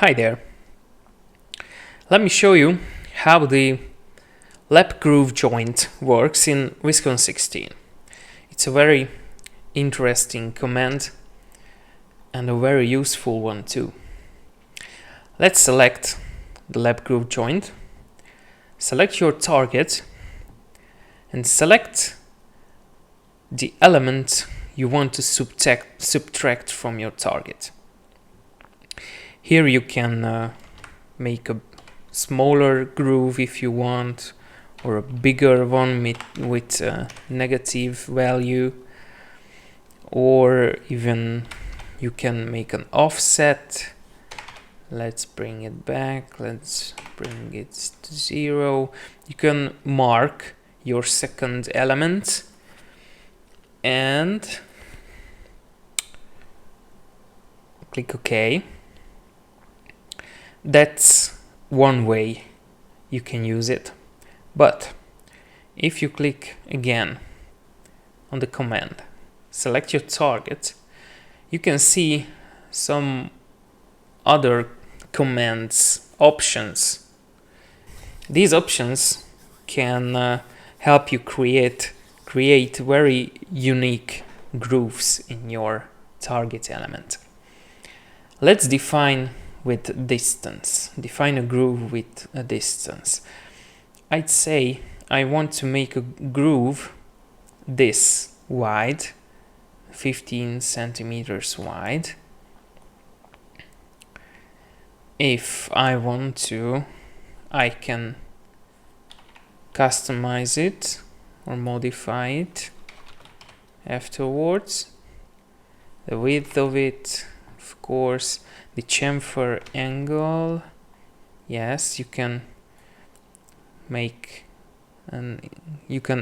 Hi there. Let me show you how the lap groove joint works in Viskon 16. It's a very interesting command and a very useful one too. Let's select the lap groove joint, select your target and select the element you want to subtract from your target. Here you can make a smaller groove if you want, or a bigger one with a negative value, or even you can make an offset. Let's bring it back, let's bring it to 0. You can mark your second element and click OK. That's one way you can use it. But if you click again on the command, select your target, you can see some other commands options. These options can help you create very unique grooves in your target element. Let's define with distance. Define a groove with a distance. I'd say I want to make a groove this wide, 15 centimeters wide. If I want to, I can customize it or modify it afterwards. The width of it, of course, the chamfer angle. Yes, you can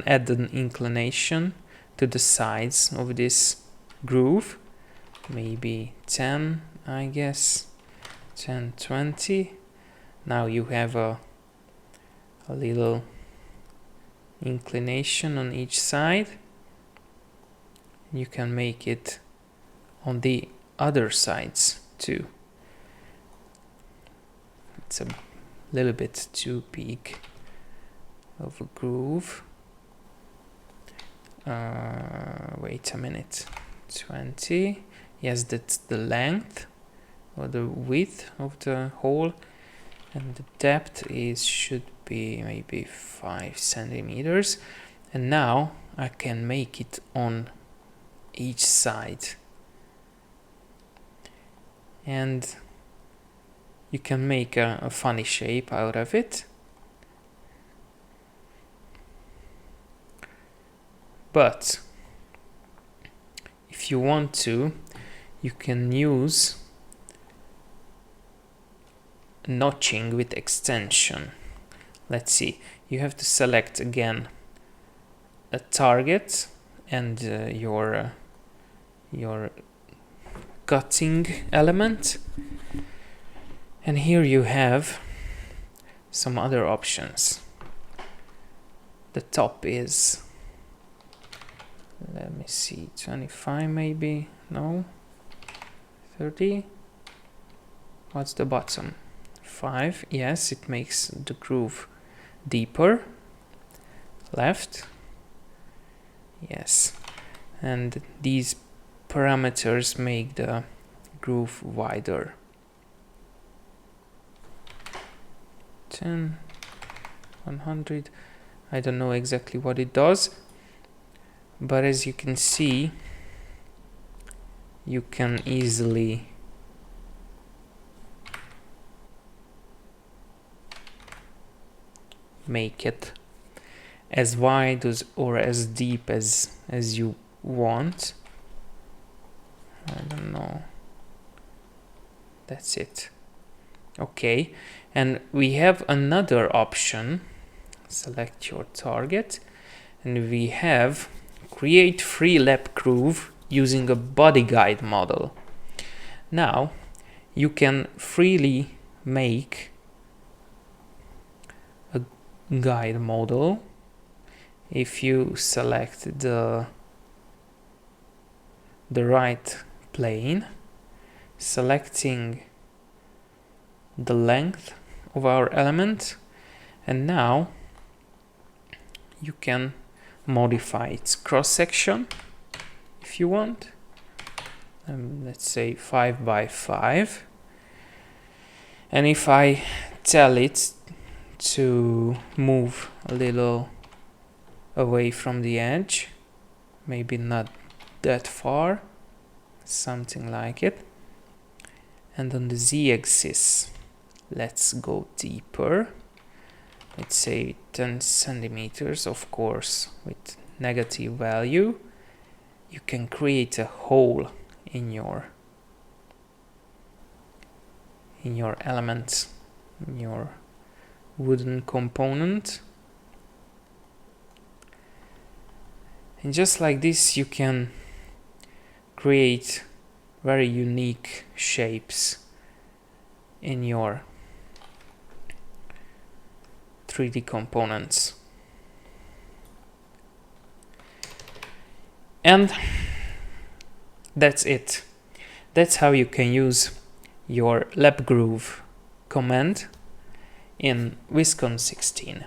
add an inclination to the sides of this groove, maybe 10, I guess, 10, 20. Now you have a little inclination on each side. You can make it on the other sides too. It's a little bit too big of a groove. Wait a minute. 20. Yes, that's the length or the width of the hole, and the depth should be maybe 5 centimeters. And now I can make it on each side, and you can make a funny shape out of it. But if you want to, you can use notching with extension. Let's see, you have to select again a target and your cutting element, and here you have some other options. The top is, let me see, 25 maybe, no, 30. What's the bottom? 5. Yes, it makes the groove deeper. Left. Yes, and these parameters make the groove wider. 10, 100. I don't know exactly what it does, but as you can see, you can easily make it as wide or as deep as you want. I don't know. That's it. Okay, and we have another option. Select your target, and we have create free lap groove using a body guide model. Now you can freely make a guide model if you select the right plane, selecting the length of our element, and now you can modify its cross-section if you want. Let's say 5 by 5, and if I tell it to move a little away from the edge, maybe not that far, something like it, and on the z-axis let's go deeper, let's say 10 centimeters, of course with negative value, you can create a hole in your element, in your wooden component. And just like this, you can create very unique shapes in your 3D components. And that's it. That's how you can use your lemn groove command in Viskon 16.